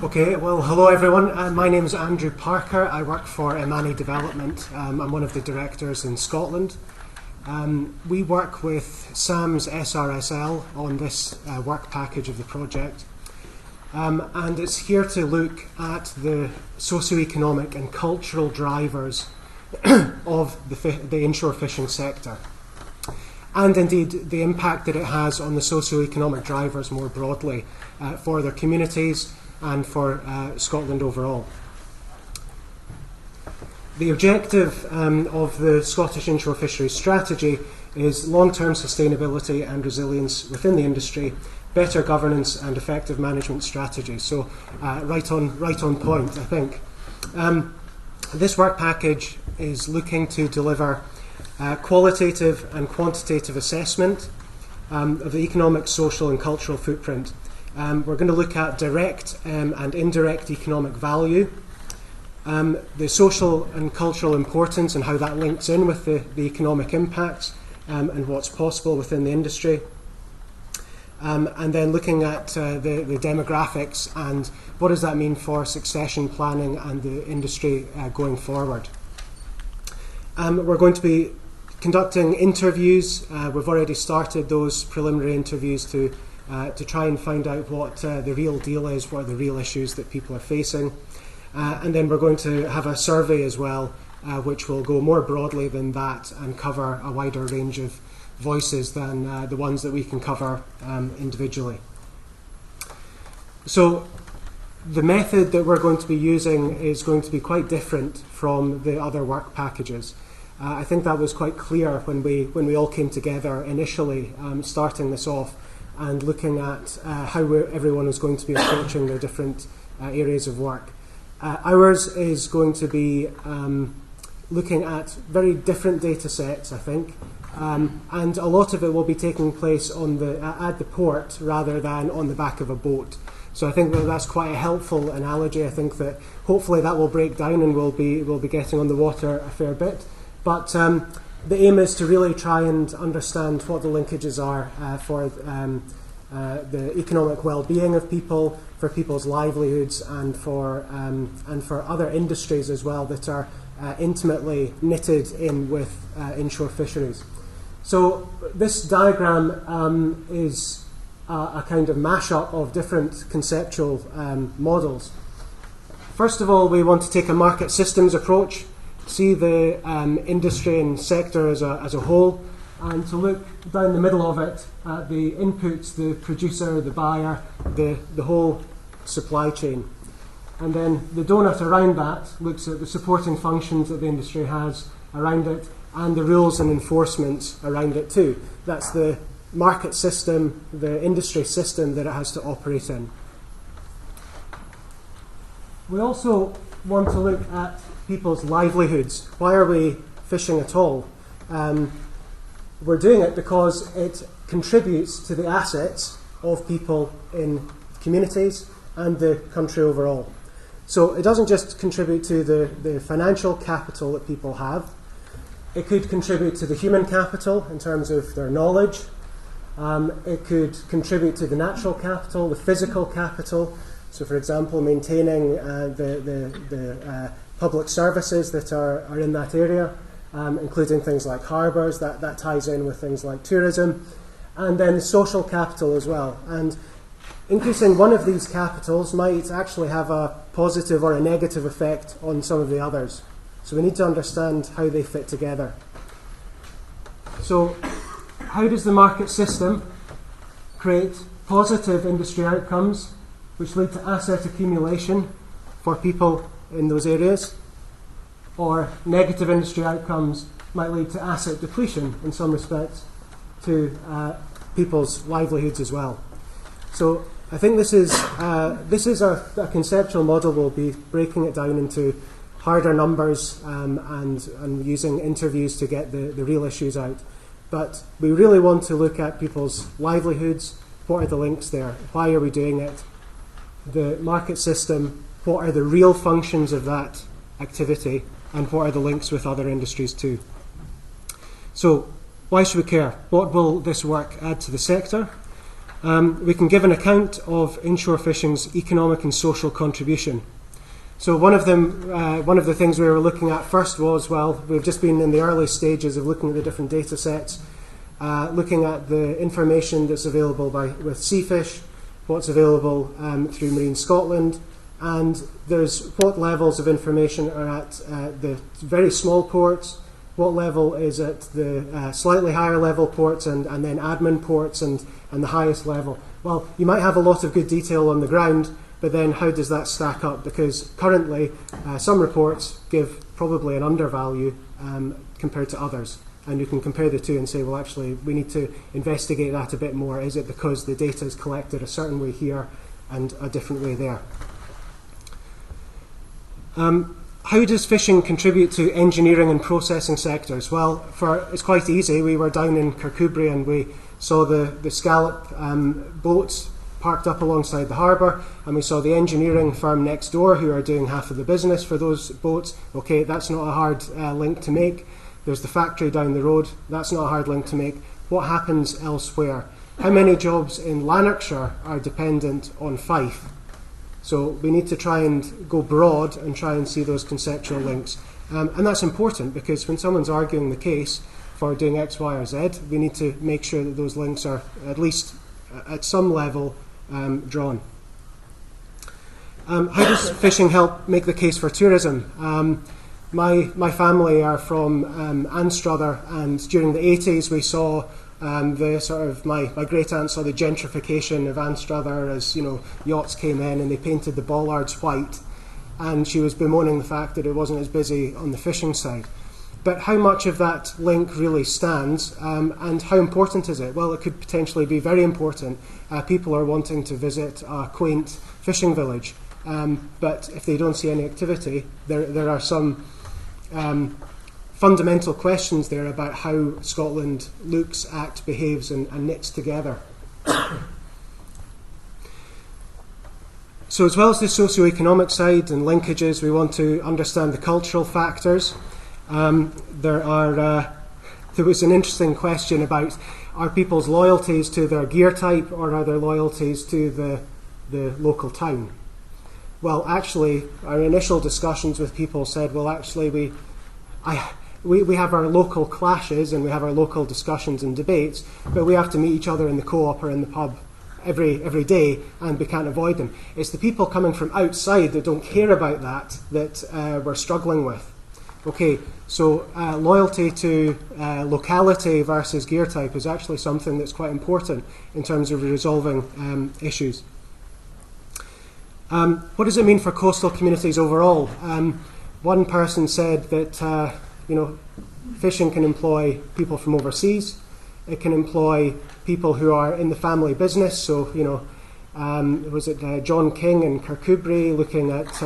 Okay, well, hello everyone. My name is Andrew Parker. I work for Imani Development. I'm one of the directors in Scotland. We work with SAM's SRSL on this work package of the project. And it's here to look at the socio-economic and cultural drivers of the inshore fishing sector. And indeed the impact that it has on the socio-economic drivers more broadly for their communities and for Scotland overall. The objective of the Scottish Inshore Fishery strategy is long-term sustainability and resilience within the industry, better governance and effective management strategies. So right on point, I think. This work package is looking to deliver qualitative and quantitative assessment of the economic, social and cultural footprint. We're going to look at direct and indirect economic value, the social and cultural importance and how that links in with the economic impacts and what's possible within the industry, and then looking at the demographics and what does that mean for succession planning and the industry going forward. We're going to be conducting interviews. We've already started those preliminary interviews to try and find out what the real deal is, what are the real issues that people are facing. And then we're going to have a survey as well, which will go more broadly than that and cover a wider range of voices than the ones that we can cover individually. So the method that we're going to be using is going to be quite different from the other work packages. I think that was quite clear when we all came together initially, starting this off and looking at how everyone is going to be approaching their different areas of work. Ours is going to be looking at very different data sets, I think, and a lot of it will be taking place on at the port rather than on the back of a boat. So I think that's quite a helpful analogy. I think that hopefully that will break down and we'll be getting on the water a fair bit. But the aim is to really try and understand what the linkages are for the economic well-being of people, for people's livelihoods, and for other industries as well that are intimately knitted in with inshore fisheries. So this diagram is a kind of mashup of different conceptual models. First of all, we want to take a market systems approach, see the industry and sector as a whole, and to look down the middle of it at the inputs, the producer, the buyer, the whole supply chain. And then the donut around that looks at the supporting functions that the industry has around it and the rules and enforcement around it too. That's the market system, the industry system that it has to operate in. We also want to look at people's livelihoods. Why are we fishing at all? We're doing it because it contributes to the assets of people in communities and the country overall. So it doesn't just contribute to the financial capital that people have. It could contribute to the human capital in terms of their knowledge. It could contribute to the natural capital, the physical capital. So for example, maintaining the public services that are in that area, including things like harbours, that ties in with things like tourism, and then the social capital as well. And increasing one of these capitals might actually have a positive or a negative effect on some of the others. So we need to understand how they fit together. So how does the market system create positive industry outcomes which lead to asset accumulation for people in those areas, or negative industry outcomes might lead to asset depletion in some respects to people's livelihoods as well. So I think this is a conceptual model. We'll be breaking it down into harder numbers and using interviews to get the real issues out. But we really want to look at people's livelihoods. What are the links there? Why are we doing it? The market system, what are the real functions of that activity, and what are the links with other industries too? So why should we care? What will this work add to the sector? We can give an account of inshore fishing's economic and social contribution. So one of the things we were looking at first was, well, we've just been in the early stages of looking at the different data sets, looking at the information that's available with Seafish, what's available through Marine Scotland, and there's what levels of information are at the very small ports, what level is at the slightly higher level ports, and then admin ports and the highest level. Well, you might have a lot of good detail on the ground, but then how does that stack up? Because currently some reports give probably an undervalue compared to others. And you can compare the two and say, well, actually, we need to investigate that a bit more. Is it because the data is collected a certain way here and a different way there? How does fishing contribute to engineering and processing sectors? Well, it's quite easy. We were down in Kirkcudbright and we saw the scallop boats parked up alongside the harbour, and we saw the engineering firm next door who are doing half of the business for those boats. Okay, that's not a hard link to make. There's the factory down the road. That's not a hard link to make. What happens elsewhere? How many jobs in Lanarkshire are dependent on Fife? So we need to try and go broad and try and see those conceptual links. And that's important because when someone's arguing the case for doing X, Y, or Z, we need to make sure that those links are at least at some level drawn. How does fishing help make the case for tourism? My family are from Anstruther, and during the 80s we saw my great aunt saw the gentrification of Anstruther as yachts came in and they painted the bollards white, and she was bemoaning the fact that it wasn't as busy on the fishing side. But how much of that link really stands, and how important is it? Well, it could potentially be very important. People are wanting to visit a quaint fishing village, but if they don't see any activity, there are some fundamental questions there about how Scotland looks, acts, behaves and knits together. So as well as the socio-economic side and linkages, we want to understand the cultural factors. There was an interesting question about, are people's loyalties to their gear type or are their loyalties to the local town? Well, actually, our initial discussions with people said, well, actually, we have our local clashes and we have our local discussions and debates, but we have to meet each other in the co-op or in the pub every day, and we can't avoid them. It's the people coming from outside that don't care about that we're struggling with. Okay, so loyalty to locality versus gear type is actually something that's quite important in terms of resolving issues. What does it mean for coastal communities overall? One person said that fishing can employ people from overseas. It can employ people who are in the family business. So was it John King in Kirkcudbright looking at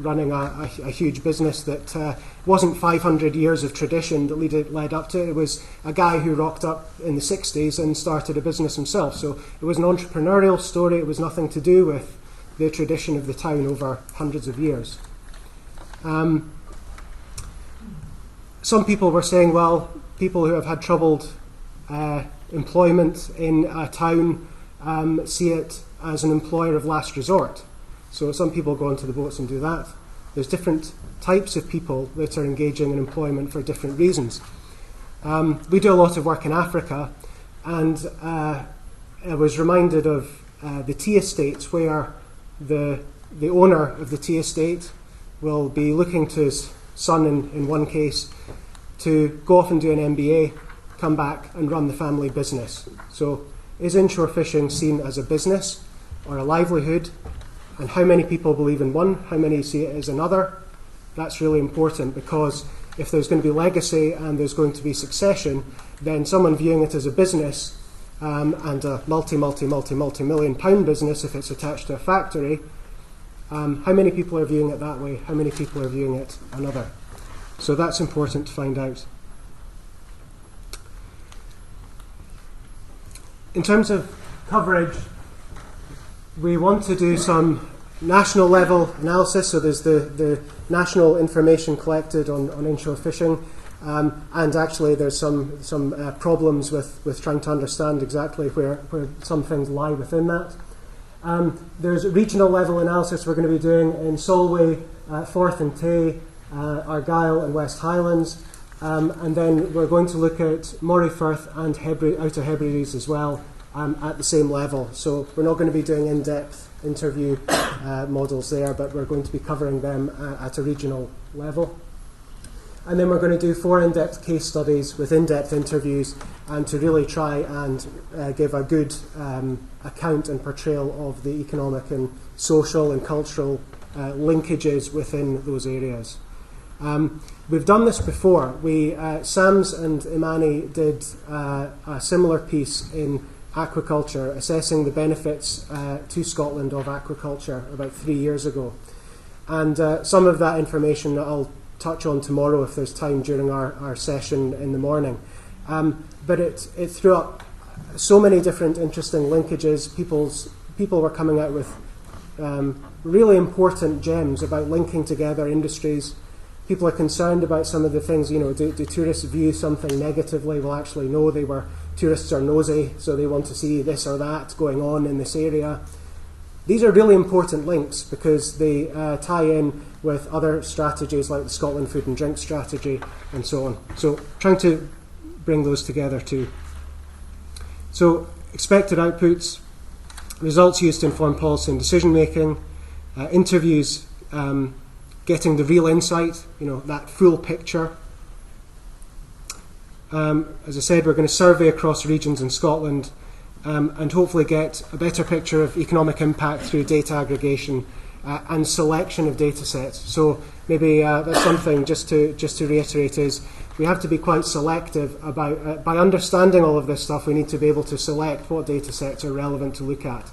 running a huge business that wasn't 500 years of tradition that led up to it. It was a guy who rocked up in the 60s and started a business himself. So it was an entrepreneurial story. It was nothing to do with the tradition of the town over hundreds of years. Some people were saying, well, people who have had troubled employment in a town see it as an employer of last resort. So some people go onto the boats and do that. There's different types of people that are engaging in employment for different reasons. We do a lot of work in Africa, and I was reminded of the tea estates where the owner of the tea estate will be looking to his son in one case to go off and do an MBA, come back and run the family business. So is inshore fishing seen as a business or a livelihood? And how many people believe in one? How many see it as another? That's really important, because if there's going to be legacy and there's going to be succession, then someone viewing it as a business and a multi-million pound business, if it's attached to a factory, how many people are viewing it that way? How many people are viewing it another? So that's important to find out. In terms of coverage, we want to do some national level analysis. So there's the national information collected on inshore fishing. And actually there's some problems with trying to understand exactly where some things lie within that. There's regional level analysis we're going to be doing in Solway, Forth and Tay, Argyll and West Highlands, and then we're going to look at Moray Firth and Outer Hebrides as well at the same level. So we're not going to be doing in-depth interview models there, but we're going to be covering them at a regional level. And then we're going to do 4 in-depth case studies with in-depth interviews, and to really try and give a good account and portrayal of the economic and social and cultural linkages within those areas. We've done this before. Sams and Imani did a similar piece in aquaculture, assessing the benefits to Scotland of aquaculture about 3 years ago. And some of that information I'll touch on tomorrow if there's time during our session in the morning. But it threw up so many different interesting linkages. People were coming out with really important gems about linking together industries. People are concerned about some of the things, do tourists view something negatively? Well, actually, no, tourists are nosy, so they want to see this or that going on in this area. These are really important links because they tie in with other strategies like the Scotland Food and Drink Strategy and so on. So trying to bring those together too. So expected outputs, results used to inform policy and decision making, interviews, getting the real insight, that full picture. As I said, we're going to survey across regions in Scotland and hopefully get a better picture of economic impact through data aggregation and selection of data sets. So maybe that's something just to reiterate is we have to be quite selective about, by understanding all of this stuff, we need to be able to select what data sets are relevant to look at.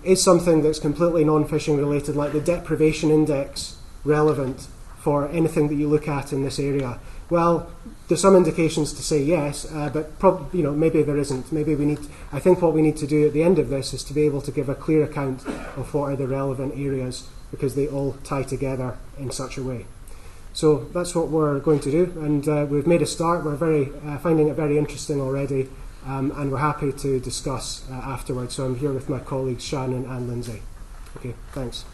Is something that's completely non-fishing related, like the deprivation index, relevant for anything that you look at in this area? Well, there's some indications to say yes, but maybe there isn't. I think what we need to do at the end of this is to be able to give a clear account of what are the relevant areas, because they all tie together in such a way. So that's what we're going to do, and we've made a start. We're finding it very interesting already, and we're happy to discuss afterwards. So I'm here with my colleagues Shannon and Lindsay. Okay, thanks.